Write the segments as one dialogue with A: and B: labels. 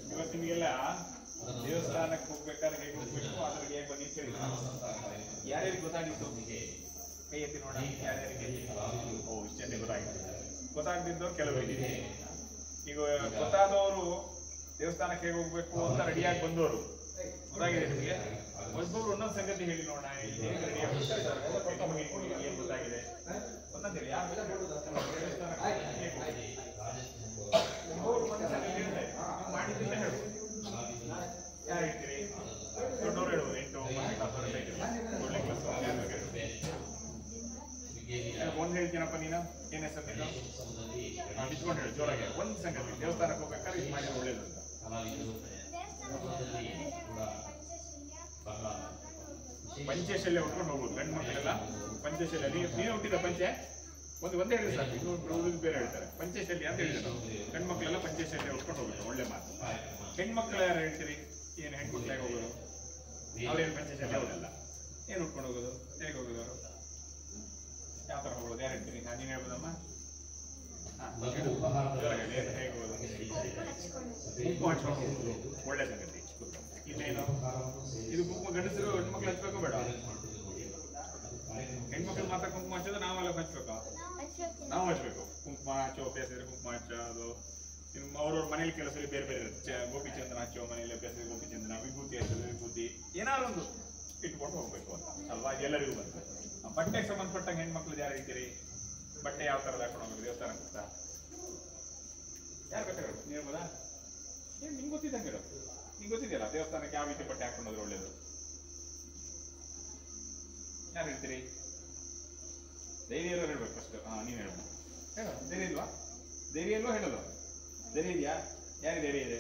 A: ಇವತ್ತು ನಿಮಗೆಲ್ಲ ದೇವಸ್ಥಾನಕ್ಕೆ ಹೋಗ್ಬೇಕಾದ್ರೆ ಹೇಗೆ ಹೋಗ್ಬೇಕು ಅದ್ರ ರೆಡಿಯಾಗಿ ಬನ್ನಿ ಅಂತ ಹೇಳಿ ಯಾರ್ಯಾರಿಗೆ ಗೊತ್ತಾಗಿತ್ತು ಕೈ ಎತ್ತಿ ನೋಡ ಯಾರ್ಯಾರಿಗೆ ಇಷ್ಟೇ ಗೊತ್ತಾಗಿತ್ತು ಗೊತ್ತಾಗದಿದ್ದವ್ರು ಕೆಲವರಿಗೆ ಈಗ ಗೊತ್ತಾದವರು ದೇವಸ್ಥಾನಕ್ಕೆ ಹೇಗೆ ಹೋಗ್ಬೇಕು ಅಂತ ರೆಡಿಯಾಗಿ ಬಂದವರು ಗೊತ್ತಾಗಿದೆ ನಿಮಗೆ ಒಬ್ಬೊಬ್ರು ಒಂದೊಂದು ಸಂಗತಿ ಹೇಳಿ ನೋಡೋಣ ಹೇಗೆ ರೆಡಿಯಾಗಿ ಏನ್ ಗೊತ್ತಾಗಿದೆ ಒಂದೊಂದು ಹೇಳಿ ಯಾರು ಮಾಡಿದ್ರಿಂದ ಹೇಳು ಯಾರು ಹೇಳ್ತೀರಿ ದೊಡ್ಡವರು ಹೇಳುವುದು 8 ಒಂದ್ ಹೇಳ್ತೀನಪ್ಪ ನೀನು ಏನ್ ಹೆಸರು ನಿಂತ್ಕೊಂಡು ಹೇಳು ಜೋರಾಗಿ ಒಂದ್ ಸಂಗತಿ ದೇವಸ್ಥಾನಕ್ಕೆ ಹೋಗ್ಬೇಕಾದ್ರೆ ಇದು ಮಾಡಿದ್ರೆ ಒಳ್ಳೇದು ಅಂತ ಪಂಚಶಲ್ಯ ಉಟ್ಕೊಂಡು ಹೋಗುದು ಗಂಡು ಮಕ್ಕಳೆಲ್ಲ ಪಂಚಶಲ್ಯ ನೀನು ಹುಟ್ಟಿದ ಪಂಚೆ ಒಂದೇ ಹೇಳಿದ್ರೆ ಸಾಕು ಇನ್ನೊಂದು ಬೇರೆ ಹೇಳ್ತಾರೆ ಪಂಚಶಲ್ಯ ಅಂತ ಹೇಳಿದ್ರೆ ನಾವು ಗಂಡು ಮಕ್ಕಳೆಲ್ಲ ಪಂಚಶಲ್ಯ ಉಟ್ಕೊಂಡು ಹೋಗ್ಬೇಕು ಒಳ್ಳೆ ಮಾತು ಹೆಣ್ಮಕ್ಳು ಯಾರು ಹೇಳ್ತೀರಿ ಏನು ಹೆಣ್ಮಕ್ಳಾಗಿ ಹೋಗೋದು ಅವ್ರೇನು ಪಂಚಶಲ್ಯ ಅವರೆಲ್ಲ ಏನು ಉಟ್ಕೊಂಡು ಹೋಗೋದು ಹೇಗೆ ಹೋಗೋದು ಅವರು ಯಾವ ತರ ಹೋಗೋದು ಯಾರು ಹೇಳ್ತೀನಿ ನೀನು ಹೇಳ್ಬೋದಮ್ಮ ಹೇಗೆ ಹೋಗೋದು ಕುಂಕುಮ ಹಚ್ಕೊಂಡು ಹೋಗೋದು ಒಳ್ಳೆ ಸಂಗತಿ ಇನ್ನೇನು ಇದು ಕುಂಕುಮ ಗಂಡಸರು ಹೆಣ್ಮಕ್ಳು ಹಚ್ಬೇಕು ಬೇಡ ಹೆಣ್ಮಕ್ಳು ಮಾತ್ರ ಕುಂಕುಮ ಹಚ್ಚೋದು ನಾವೆಲ್ಲ ಹಚ್ಬೇಕು ನಾವು ಹಚ್ಬೇಕು ಕುಂಕುಮ ಹಚ್ಚೋ ಅಭ್ಯಾಸ ಇದ್ರೆ ಕುಂಕುಮ ಹಚ್ಚೋದು ಅವ್ರವ್ರ ಮನೇಲಿ ಕೆಲಸದಲ್ಲಿ ಬೇರೆ ಬೇರೆ ಇರುತ್ತೆ ಗೋಪಿಚಂದನ ಹಚ್ಚೋ ಮನೇಲಿ ಅಭ್ಯಾಸ ಗೋಪಿಚಂದನ ವಿಭೂತಿ ಹಚ್ಚೋದು ವಿಭೂತಿ ಏನಾದ್ರು ಒಂದು ಇಟ್ಕೊಂಡು ಹೋಗ್ಬೇಕು ಅಂತ ಅಲ್ವಾ ಎಲ್ಲರಿಗೂ ಬಂತು ಬಟ್ಟೆಗೆ ಸಂಬಂಧಪಟ್ಟಂಗೆ ಹೆಣ್ಮಕ್ಳು ಯಾರು ಹೇಳ್ತೀರಿ ಬಟ್ಟೆ ಯಾವ ತರದ ಹಾಕೊಂಡು ಹೋಗ್ಬೇಕು ದೇವಸ್ಥಾನಕ್ಕೆ ಅಂತ ಯಾರು ಬೇಕಾದ್ರೆ ನೀವ್ ಹೇಳ್ಬೋದಾ ಏನ್ ನಿಂಗೆ ಗೊತ್ತಿದ್ದಂಗೆ ಹೇಳು ನಿಂಗೆ ಗೊತ್ತಿದೆಯಲ್ಲ ದೇವಸ್ಥಾನಕ್ಕೆ ಯಾವ ರೀತಿ ಬಟ್ಟೆ ಹಾಕೊಂಡೋದ್ರೆ ಒಳ್ಳೇದು ಯಾರು ಹೇಳ್ತೀರಿ ಧೈರ್ಯ ಇರೋ ಹೇಳ್ಬೇಕು ಫಸ್ಟ್ ನೀನ್ ಹೇಳ್ಬೋದು ಹೇಳೋ ಧೈರ್ಯ ಇಲ್ವಾ ಧೈರ್ಯ ಇಲ್ವಾ ಹೇಳೋದು ಧೈರ್ಯ ಇದೆಯಾ ಯಾರಿಗೆ ಧೈರ್ಯ ಇದೆ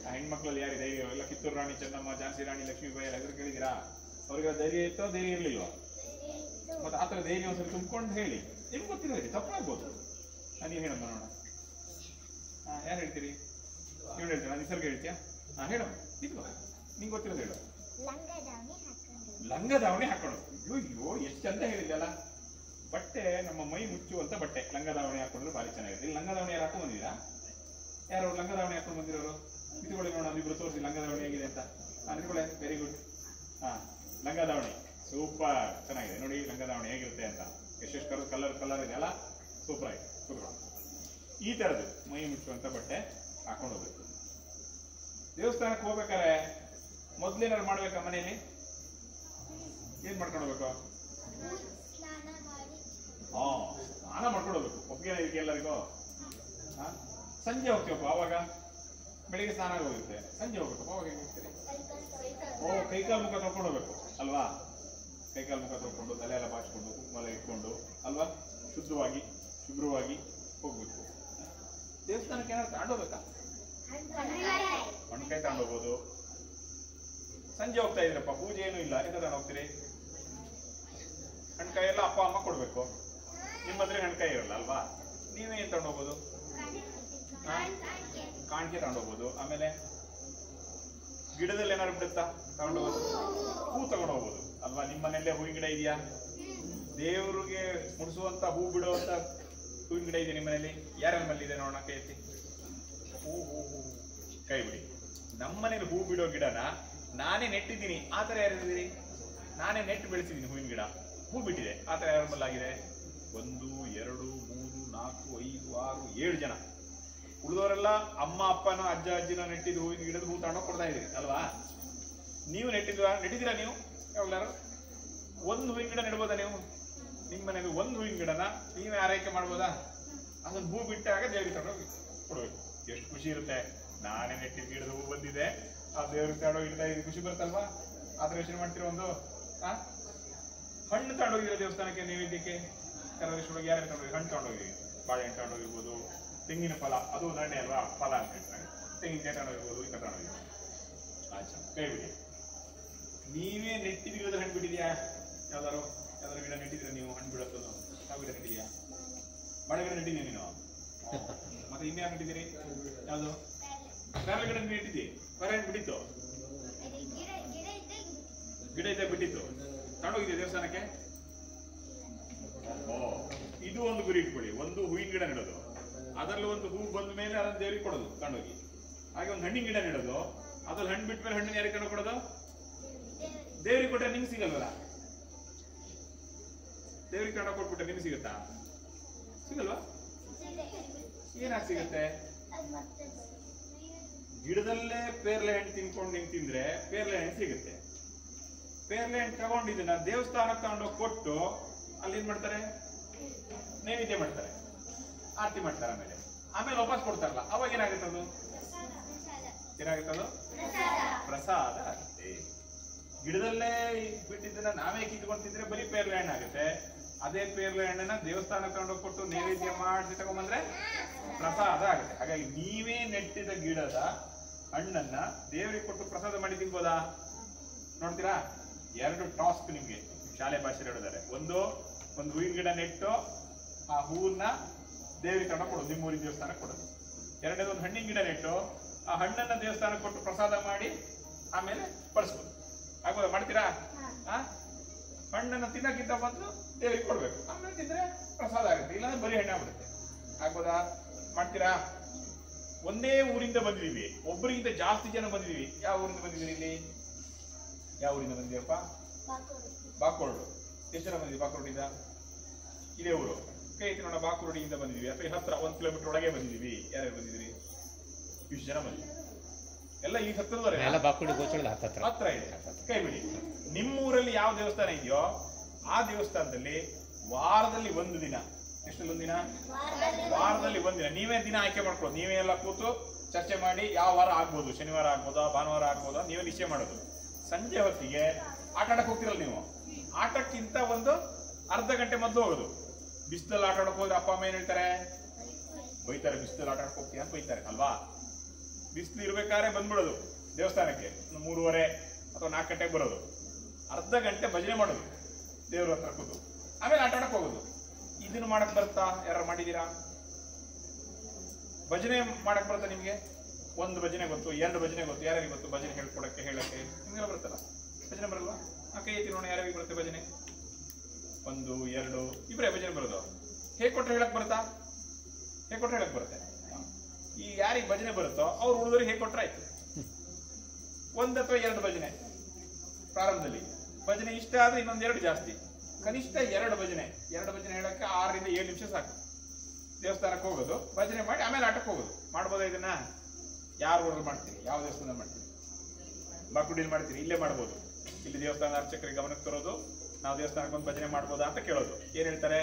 A: ಆ ಹೆಣ್ಮಕ್ಳಲ್ಲಿ ಯಾರಿಗೆ ಧೈರ್ಯ ಎಲ್ಲ ಕಿತ್ತೂರು ರಾಣಿ ಚೆನ್ನಮ್ಮ ಝಾನ್ಸಿ ರಾಣಿ ಲಕ್ಷ್ಮೀಬಾಯಿ ಎಲ್ಲ ಎದುರು ಕೇಳಿದಿರಾ ಅವ್ರಿಗೆ ಧೈರ್ಯ ಇತ್ತೋ ಧೈರ್ಯ ಇರ್ಲಿಲ್ವಾ ಮತ್ತೆ ಆತರ ಧೈರ್ಯ ಒಂದ್ಸರಿ ತುಂಬಿಕೊಂಡು ಹೇಳಿ ನಿಮ್ಗೆ ಗೊತ್ತಿರೋ ಹೇಳಿ ತಪ್ಪಾಗ್ಬೋದು ನೀವು ಹೇಳಮ್ಮ ನೋಡೋಣ ಯಾರು ಹೇಳ್ತೀರಿ ನೀವು ಹೇಳ್ತೀರ ನಾನು ನಿಸರ್ಗ ಹೇಳ್ತೀಯಾ ಹೇಳಮ್ಮ ಇದು ನಿಂಗೆ ಗೊತ್ತಿರೋದು ಹೇಳು ಲಂಗ ದಾವಣಿ ಹಾಕೊಂಡು ಅಯ್ಯೋ ಎಷ್ಟು ಚಂದ ಹೇಳಿದ್ಯಲ್ಲ ಬಟ್ಟೆ ನಮ್ಮ ಮೈ ಮುಚ್ಚುವಂತ ಬಟ್ಟೆ ಲಂಗ ದಾವಣಿ ಹಾಕೊಂಡ್ರೆ ಭಾರಿ ಚೆನ್ನಾಗಿದೆ ಇಲ್ಲಿ ಲಂಗ ದಾವಣಿ ಯಾರು ಹಾಕೊಂಡು ಬಂದಿರಾ ಯಾರು ಲಂಗ ದಾವಣಿ ಹಾಕೊಂಡು ಬಂದಿರೋರು ಇದುಕೊಳ್ಳಿ ನೋಡೋಣ ಇಬ್ರು ತೋರಿಸಿ ಲಂಗ ದಾವಣಿ ಹೇಗಿದೆ ಅಂತ ಇದುಕೊಳ್ಳೆ ವೆರಿ ಗುಡ್ ಲಂಗ ದಾವಣಿ ಸೂಪರ್ ಚೆನ್ನಾಗಿದೆ ನೋಡಿ ಲಂಗ ದಾವಣಿ ಹೇಗಿರುತ್ತೆ ಅಂತ ಎಷ್ಟೆಷ್ಟು ಕಲರ್ ಇದೆ ಅಲ್ಲ ಸೂಪರ್ ಆಗಿದೆ ಸೂಪರ್ ಈ ತರದ್ದು ಮೈ ಮುಚ್ಚುವಂತ ಬಟ್ಟೆ ಹಾಕೊಂಡು ಹೋಗ್ಬೇಕು ದೇವಸ್ಥಾನಕ್ಕೆ ಹೋಗ್ಬೇಕಾದ್ರೆ ಮೊದ್ಲೇನಾದ್ರು ಮಾಡ್ಬೇಕಾ ಮನೆಯಲ್ಲಿ ಏನ್ ಮಾಡ್ಕೊಂಡು ಹೋಗ್ಬೇಕು ಸ್ನಾನ ಮಾಡ್ಕೊಂಡು ಹೋಗ್ಬೇಕು ಒಪ್ಪಿಗೆ ಇದಕ್ಕೆ ಎಲ್ಲರಿಗೂ ಸಂಜೆ ಹೋಗ್ತೀವಪ್ಪ ಅವಾಗ ಬೆಳಿಗ್ಗೆ ಸ್ನಾನ ಹೋಗುತ್ತೆ ಸಂಜೆ ಹೋಗ್ಬೇಕು ಅವಾಗ ಹೆಂಗ್ ಹೋಗ್ತೀರಿ ಕೈಕಾಲು ಮುಖ ತೊಳ್ಕೊಂಡು ಹೋಗ್ಬೇಕು ಅಲ್ವಾ ಕೈಕಾಲು ಮುಖ ತೊಳ್ಕೊಂಡು ತಲೆ ಎಲ್ಲ ಬಾಚ್ಕೊಂಡು ಕುಂಕುಮ ಇಟ್ಕೊಂಡು ಅಲ್ವಾ ಶುಭ್ರವಾಗಿ ಹೋಗ್ಬೇಕು ದೇವಸ್ಥಾನಕ್ಕೆ ಏನಾದ್ರು ತಗೊಂಡೋಗ್ಬೇಕಾ ಹಣ್ಕಾಯಿ ತಗೊಂಡೋಗ್ಬೋದು ಸಂಜೆ ಹೋಗ್ತಾ ಇದ್ರಪ್ಪ ಪೂಜೆ ಏನೂ ಇಲ್ಲ ಎಂತ ತಗೊಂಡು ಹೋಗ್ತೀರಿ ಹಣ್ಕಾಯಿ ಎಲ್ಲ ಅಪ್ಪ ಅಮ್ಮ ಕೊಡ್ಬೇಕು ನಿಮ್ಮ ಹತ್ರ ಹಣ್ಕಾಯಿ ಇರಲ್ಲ ಅಲ್ವಾ ನೀವೇ ಏನ್ ತಗೊಂಡೋಗ್ಬೋದು ಕಾಣಿಕೆ ತಗೊಂಡೋಗ್ಬೋದು ಆಮೇಲೆ ಗಿಡದಲ್ಲಿ ಏನಾದ್ರು ಬಿಡುತ್ತಾ ತಗೊಂಡೋಗ್ಬೋದು ಹೂ ತಗೊಂಡೋಗ್ಬೋದು ಅಲ್ವಾ ನಿಮ್ಮ ಮನೆಯಲ್ಲೇ ಹೂವಿನ ಗಿಡ ಇದೆಯಾ ದೇವ್ರಿಗೆ ಮುಡಿಸುವಂತ ಹೂ ಬಿಡುವಂತ ಹೂವಿನ ಗಿಡ ಇದೆ ನಿಮ್ಮ ಮನೇಲಿ ಯಾರ ಮನೇಲಿ ಇದೆ ನೋಡೋಣ ಕೈ ಎತ್ತಿ ಹೂ ಕೈ ಬಿಡಿ ನಮ್ಮ ಮನೇಲಿ ಹೂ ಬಿಡೋ ಗಿಡನ ನಾನೇ ನೆಟ್ಟಿದ್ದೀನಿ ಆತರ ಯಾರಿದ್ದೀರಿ ನಾನೇ ನೆಟ್ಟು ಬೆಳೆಸಿದ್ದೀನಿ ಹೂವಿನ ಗಿಡ ಹೂ ಬಿಟ್ಟಿದೆ ಆತರ ಯಾರ ಮಲ್ಲಾಗಿದೆ 1 2 3 4 5 6 7 ಜನ ಉಳಿದವರೆಲ್ಲ ಅಮ್ಮ ಅಪ್ಪನೋ ಅಜ್ಜ ಅಜ್ಜಿನೋ ನೆಟ್ಟಿದ್ದು ಹೂವಿನ ಗಿಡದ ಹೂ ತಗೊಂಡು ಕೊಡ್ತಾ ಇದ್ದೀರಿ ಅಲ್ವಾ ನೀವು ನೆಟ್ಟಿದ್ದೀರಾ ನೀವು ಯಾವಾಗಲಾರು ಒಂದು ಹೂವಿನ ಗಿಡ ನೆಡ್ಬೋದಾ ನೀವು ನಿಮ್ಮ ಮನೆಗೆ ಒಂದು ಹೂವಿನ ಗಿಡನ ನೀವೇ ಆರೈಕೆ ಮಾಡ್ಬೋದಾ ಅದನ್ನ ಹೂ ಬಿಟ್ಟಾಗ ದೇವ್ರಿಗೆ ತಗೊಂಡೋಗಿ ಕೊಡ್ಬೇಕು ಎಷ್ಟು ಖುಷಿ ಇರುತ್ತೆ ನಾನೇ ನೆಟ್ಟಿದ್ದ ಗಿಡದ ಹೂ ಬಂದಿದೆ ಆ ದೇವ್ರಿಗೆ ತಗೊಂಡೋಗಿ ಇಡ್ತಾ ಇದು ಖುಷಿ ಬರುತ್ತಲ್ವಾ ಆತರ ಯೋಚನೆ ಮಾಡ್ತಿರೋ ಒಂದು ಹಣ್ಣು ತಗೊಂಡೋಗಿರೋ ದೇವಸ್ಥಾನಕ್ಕೆ ನೈವೇದ್ಯಕ್ಕೆ ಕರದೇಶ್ವರಕ್ಕೆ ಯಾರೇ ತಗೊಂಡೋಗಿ ಹಣ್ಣು ತಗೊಂಡೋಗಿ ಬಾಳೆಹಣ್ಣು ತಗೊಂಡೋಗಿರ್ಬೋದು ತೆಂಗಿನ ಫಲ ಅದು ನಡೆ ಅಲ್ವಾ ಫಲ ಅಂತ ಹೇಳ್ತಾರೆ ತೆಂಗಿನಕಾಯಿ ತಗೊಂಡೋಗಿರ್ಬೋದು ಈ ತಗೊಂಡೋಗಿ ಆಚೆ ಕೈ ಬಿಡಿ ನೀವೇ ನೆಟ್ಟಿದ ಗಿಡದ ಹಣ್ಣು ಬಿಟ್ಟಿದ್ಯಾ ಯಾವ್ದಾರು ಗಿಡ ನೆಟ್ಟಿದ್ರೆ ನೀವು ಹಣ್ಣು ಬಿಡತ್ತದು ಯಾವ ಗಿಡ ನೆಟ್ಟಿದ್ಯಾ ಬಾಳೆ ಗಿಡ ನೆಟ್ಟಿದ್ಯಾ ನೀನು ಮತ್ತೆ ಇನ್ಯಾರು ನೆಟ್ಟಿದ್ದೀರಿ ಯಾವುದು ಬೇರೆ ಗಿಡ ನೆಟ್ಟಿದ್ದಿ ಬೇರೆ ಹಣ್ಣು ಬಿಟ್ಟಿತ್ತು ಗಿಡ ಇದ್ದಾಗ ಬಿಟ್ಟಿತ್ತು ತಗೊಂಡೋಗಿದ್ಯಾ ದೇವಸ್ಥಾನಕ್ಕೆ ಇದು ಒಂದು ಗುರಿ ಇಟ್ಕೊಳ್ಳಿ. ಒಂದು ಹೂವಿನ ಗಿಡ ನೆಡೋದು, ಅದರಲ್ಲಿ ಒಂದು ಹೂ ಬಂದ ಮೇಲೆ ಅದನ್ನ ದೇವರಿಗೆ ಕೊಡೋದು ತಗೊಂಡೋಗಿ. ಹಾಗೆ ಒಂದು ಹಣ್ಣಿನ ಗಿಡ ನೆಡೋದು, ಅದ್ರಲ್ಲಿ ಹಣ್ಣು ಬಿಟ್ಟ ಮೇಲೆ ಹಣ್ಣಿನ ಯಾರಿಗೆ ಕೊಡೋದು? ದೇವ್ರಿಗೆ ಕೊಟ್ಟರೆ ನಿಮ್ಗೆ ಸಿಗಲ್ವಲ್ಲ? ದೇವ್ರಿಗೆ ಕಂಡ ಕೊಟ್ಬಿಟ್ರೆ ನಿಮ್ಗೆ ಸಿಗುತ್ತಾ? ಸಿಗಲ್ವಾ? ಏನಾಗಿ ಸಿಗುತ್ತೆ? ಗಿಡದಲ್ಲೇ ಪೇರ್ಲೆ ಹಣ್ಣು ತಿನ್ಕೊಂಡು ನಿಂಗೆ ತಿಂದ್ರೆ ಪೇರ್ಲೆ ಹಣ್ಣು ಸಿಗುತ್ತೆ. ಪೇರ್ಲೆ ಹಣ್ಣು ತಗೊಂಡಿದ್ದನ್ನ ದೇವಸ್ಥಾನಕ್ಕೆ ತಗೊಂಡೋಗಿ ಕೊಟ್ಟು ಅಲ್ಲಿ ಏನ್ ಮಾಡ್ತಾರೆ? ನೈವೇದ್ಯ ಮಾಡ್ತಾರೆ, ಆರತಿ ಮಾಡ್ತಾರೆ. ಆಮೇಲೆ ವಾಪಸ್ ಕೊಡ್ತಾರಲ್ಲ, ಅವಾಗ ಏನಾಗುತ್ತದು? ಏನಾಗುತ್ತದು? ಪ್ರಸಾದ ಆಗುತ್ತೆ. ಗಿಡದಲ್ಲೇ ಬಿಟ್ಟಿದ್ದನ್ನ ನಾವೇ ಕಿತ್ಕೊಂಡು ತಿಂದ್ರೆ ಬರೀ ಪೇರ್ಲೆ ಹಣ್ಣು ಆಗುತ್ತೆ. ಅದೇ ಪೇರ್ಲೆ ಹಣ್ಣನ್ನ ದೇವಸ್ಥಾನಕ್ಕೆ ತಗೊಂಡೋಗಿ ಕೊಟ್ಟು ನೈವೇದ್ಯ ಮಾಡಿ ತಗೊಂಡ್ಬಂದ್ರೆ ಪ್ರಸಾದ ಆಗುತ್ತೆ. ಹಾಗಾಗಿ ನೀವೇ ನೆಟ್ಟಿದ ಗಿಡದ ಹಣ್ಣನ್ನ ದೇವರಿಗೆ ಕೊಟ್ಟು ಪ್ರಸಾದ ಮಾಡಿ ತಿನ್ಬೋದಾ? ನೋಡ್ತೀರಾ? 2 ಟಾಸ್ಕ್ ನಿಮ್ಗೆ ಶಾಲೆ ಭಾಷೆ ಹೇಳಿದ್ದಾರೆ. ಒಂದು ಹೂವಿನ ಗಿಡ ನೆಟ್ಟು ಆ ಹೂವನ್ನ ದೇವರಿಗೆ ತಗೊಂಡು ಕೊಡೋದು, ನಿಮ್ಮ ಊರಿನ ದೇವಸ್ಥಾನಕ್ಕೆ ಕೊಡೋದು. ಎರಡನೇದು ಒಂದು ಹಣ್ಣಿನ ಗಿಡ ನೆಟ್ಟು ಆ ಹಣ್ಣನ್ನ ದೇವಸ್ಥಾನಕ್ಕೆ ಕೊಟ್ಟು ಪ್ರಸಾದ ಮಾಡಿ ಆಮೇಲೆ ಬಳಸ್ಬೋದು. ಆಗ್ಬೋದಾ? ಮಾಡ್ತೀರಾ? ಹಣ್ಣನ್ನು ತಿನ್ನಕ್ಕಿಂತ ಮೊದಲು ದೇವರಿಗೆ ಕೊಡ್ಬೇಕು, ಆಮೇಲೆ ತಿಂದ್ರೆ ಪ್ರಸಾದ ಆಗುತ್ತೆ. ಇಲ್ಲಾಂದ್ರೆ ಬರೀ ಹಣ್ಣಾಗ್ಬಿಡುತ್ತೆ. ಆಗ್ಬೋದಾ? ಮಾಡ್ತೀರಾ? ಒಂದೇ ಊರಿಂದ ಬಂದಿದೀವಿ, ಒಬ್ಬರಿಗಿಂತ ಜಾಸ್ತಿ ಜನ ಬಂದಿದೀವಿ. ಯಾವ ಊರಿಂದ ಬಂದಿದ್ದೀರಿ? ಇಲ್ಲಿ ಯಾವ ಊರಿಂದ ಬಂದಿದೀವಪ್ಪ? ಬಾಕೋಡು. ಎಷ್ಟು ಜನ ಬಂದಿದ್ದೀವಿ ಬಾಕೋಡಿಂದ? ಇದೇ ಊರು. ಕೈ ಐತಿ ನೋಡ. ಬಾಕೋಡಿಯಿಂದ ಬಂದಿದೀವಿ, ಅಥವಾ ಹತ್ರ 1 ಕಿಲೋಮೀಟರ್ ಒಳಗೆ ಬಂದಿದೀವಿ. ಯಾರ್ಯಾರು ಬಂದಿದ್ದೀರಿ? ಇಷ್ಟು ಜನ ಬಂದಿದ್ದೀವಿ. ಎಲ್ಲ ಈ ಹತ್ತಿರದವರೆ ಹತ್ರ ಇದೆ. ಕೈ ಬಿಡಿ. ನಿಮ್ಮೂರಲ್ಲಿ ಯಾವ ದೇವಸ್ಥಾನ ಇದೆಯೋ ಆ ದೇವಸ್ಥಾನದಲ್ಲಿ ವಾರದಲ್ಲಿ 1 ದಿನ, ಎಷ್ಟಲ್ಲಿ 1 ದಿನ? ವಾರದಲ್ಲಿ 1 ದಿನ ನೀವೇ ದಿನ ಆಯ್ಕೆ ಮಾಡ್ಕೊಳ್ಳೋದು. ನೀವೇ ಎಲ್ಲ ಕೂತು ಚರ್ಚೆ ಮಾಡಿ ಯಾವ ವಾರ ಆಗ್ಬೋದು, ಶನಿವಾರ ಆಗ್ಬೋದಾ, ಭಾನುವಾರ ಆಗ್ಬೋದಾ, ನೀವೇ ನಿಶ್ಚಯ ಮಾಡೋದು. ಸಂಜೆ ಹೊತ್ತಿಗೆ ಆಟ ಆಡಕ್ ಹೋಗ್ತಿರಲ್ಲ ನೀವು, ಆಟಕ್ಕಿಂತ ಒಂದು ಅರ್ಧ ಗಂಟೆ ಮೊದಲು ಹೋಗೋದು. ಬಿಸಿಲಲ್ಲಿ ಆಟ ಆಡಕ್ ಹೋದ್ರೆ ಅಪ್ಪ ಅಮ್ಮ ಏನ್ ಹೇಳ್ತಾರೆ? ಬೈತಾರೆ. ಬಿಸಿಲಲ್ಲಿ ಆಟ ಆಡಕ್ ಹೋಗ್ತೀಯ ಅಂತ ಬೈತಾರೆ ಅಲ್ವಾ? ಬಿಸಿಲು ಇರ್ಬೇಕಾದ್ರೆ ಬಂದ್ಬಿಡೋದು ದೇವಸ್ಥಾನಕ್ಕೆ. 3:30 ಅಥವಾ 4 ಗಂಟೆಗೆ ಬರೋದು. ಅರ್ಧ ಗಂಟೆ ಭಜನೆ ಮಾಡೋದು ದೇವ್ರ ಹತ್ರ ಕೂತು, ಆಮೇಲೆ ಆಟ ಆಡಕ್ ಹೋಗೋದು. ಇದನ್ನು ಮಾಡಕ್ ಬರುತ್ತಾ? ಯಾರು ಮಾಡಿದೀರಾ? ಭಜನೆ ಮಾಡಕ್ ಬರುತ್ತಾ ನಿಮ್ಗೆ? 1 ಭಜನೆ ಗೊತ್ತು, 2 ಭಜನೆ ಗೊತ್ತು. ಯಾರ್ಯಾರಿಗೆ ಗೊತ್ತು ಭಜನೆ ಹೇಳ್ಕೊಡಕ್ಕೆ, ಹೇಳಕ್ಕೆ? ನಿಮ್ಗೆಲ್ಲ ಬರುತ್ತಲ್ಲ. ಭಜನೆ ಬರಲ್ವಾ? ಕೈ ಎತ್ತಿ ನೋಡೋಣ, ಯಾರ್ಯಾರಿಗೆ ಬರುತ್ತೆ ಭಜನೆ? 1, 2 ಇಬ್ಬರೇ ಭಜನೆ ಬರೋದು. ಹೇಗೆ ಕೊಟ್ರೆ ಹೇಳಕ್ ಬರುತ್ತಾ? ಹೇಗೆ ಕೊಟ್ರೆ ಹೇಳಕ್ ಬರುತ್ತೆ. ಈ ಯಾರಿಗೆ ಭಜನೆ ಬರುತ್ತೋ ಅವ್ರು ಉಳಿದವ್ರಿಗೆ ಹೇಗೆ ಕೊಟ್ರೆ ಆಯ್ತು. 1 ಅಥವಾ 2 ಭಜನೆ ಪ್ರಾರಂಭದಲ್ಲಿ. ಭಜನೆ ಇಷ್ಟ ಆದ್ರೆ ಇನ್ನೊಂದು 2 ಜಾಸ್ತಿ. ಕನಿಷ್ಠ 2 ಭಜನೆ. 2 ಭಜನೆ ಹೇಳಕ್ಕೆ 6 ರಿಂದ 7 ನಿಮಿಷ ಸಾಕು. ದೇವಸ್ಥಾನಕ್ಕೆ ಹೋಗೋದು, ಭಜನೆ ಮಾಡಿ ಆಮೇಲೆ ಆಟಕ್ಕೆ ಹೋಗೋದು. ಮಾಡ್ಬೋದಾ ಇದನ್ನ? ಯಾರು ಊರಲ್ಲಿ ಮಾಡ್ತೀರಿ? ಯಾವ ದೇವಸ್ಥಾನದಲ್ಲಿ ಮಾಡ್ತೀರಿ? ಬಾಕುಡಿಯಲ್ಲಿ ಮಾಡ್ತೀರಿ? ಇಲ್ಲೇ ಮಾಡ್ಬೋದು. ಇಲ್ಲಿ ದೇವಸ್ಥಾನದ ಅರ್ಚಕರಿಗೆ ಗಮನಕ್ಕೆ ತರೋದು, ನಾವು ದೇವಸ್ಥಾನಕ್ಕೆ ಒಂದು ಭಜನೆ ಮಾಡ್ಬೋದಾ ಅಂತ ಕೇಳೋದು. ಏನ್ ಹೇಳ್ತಾರೆ?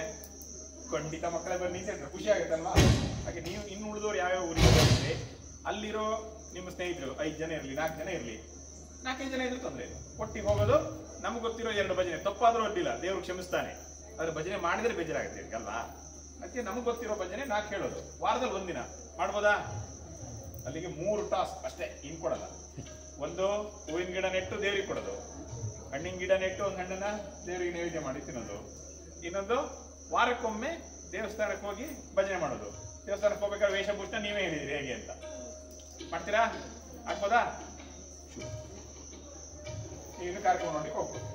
A: ಖಂಡಿತ ಮಕ್ಕಳೇ ಬನ್ನಿ ಅಂತ ಹೇಳ್ತಾರೆ. ಖುಷಿ ಆಗುತ್ತಲ್ವಾ? ಹಾಗೆ ನೀವು ಇನ್ನು ಉಳಿದವ್ರು ಯಾವ್ಯಾವ ಊರಿಗೆ ಬಂದ್ರೆ ಅಲ್ಲಿರೋ ನಿಮ್ಮ ಸ್ನೇಹಿತರು 5 ಜನ ಇರಲಿ, 4 ಜನ ಇರಲಿ, 4-5 ಜನ ಇದ್ರು ತೊಂದರೆ ಇಲ್ಲ. ಒಟ್ಟಿಗೆ ಹೋಗೋದು. ನಮ್ಗೆ ಗೊತ್ತಿರೋ 2 ಭಜನೆ, ತಪ್ಪಾದ್ರೂ ಅಡ್ಡಿಲ್ಲ, ದೇವ್ರು ಕ್ಷಮಿಸ್ತಾನೆ. ಆದ್ರೆ ಭಜನೆ ಮಾಡಿದ್ರೆ ಬೇಜಾರಾಗುತ್ತೆ ಅಲ್ವಾ? ಅದಕ್ಕೆ ನಮ್ಗೆ ಗೊತ್ತಿರೋ ಭಜನೆ 4 ಹೇಳೋದು. ವಾರದಲ್ಲಿ 1 ದಿನ ಮಾಡ್ಬೋದಾ? ಅಲ್ಲಿಗೆ 3 ಟಾಸ್ಕ್ ಅಷ್ಟೇ, ಇನ್ ಕೊಡಲ್ಲ. 1 ಹೂವಿನ ಗಿಡ ನೆಟ್ಟು ದೇವ್ರಿಗೆ ಕೊಡೋದು, ಹಣ್ಣಿನ ಗಿಡ ನೆಟ್ಟು ಒಂದು ಹಣ್ಣನ್ನ ದೇವರಿಗೆ ನೈವೇದ್ಯ ಮಾಡಿ ತಿನ್ನೋದು. ಇನ್ನೊಂದು ವಾರಕ್ಕೊಮ್ಮೆ ದೇವಸ್ಥಾನಕ್ಕೆ ಹೋಗಿ ಭಜನೆ ಮಾಡೋದು. ದೇವಸ್ಥಾನಕ್ಕೆ ಹೋಗ್ಬೇಕಾದ್ರೆ ವೇಷಭೂಷಣ ನೀವೇ ಹೇಳಿದ್ರಿ ಹೇಗೆ ಅಂತ. ಮಾಡ್ತೀರಾ? ಆಗ್ಬೋದಾ? ಈಗ ಕಾರ್ಯಕ್ರಮ ನೋಡಿ ಹೋಗ್ಬೋದು.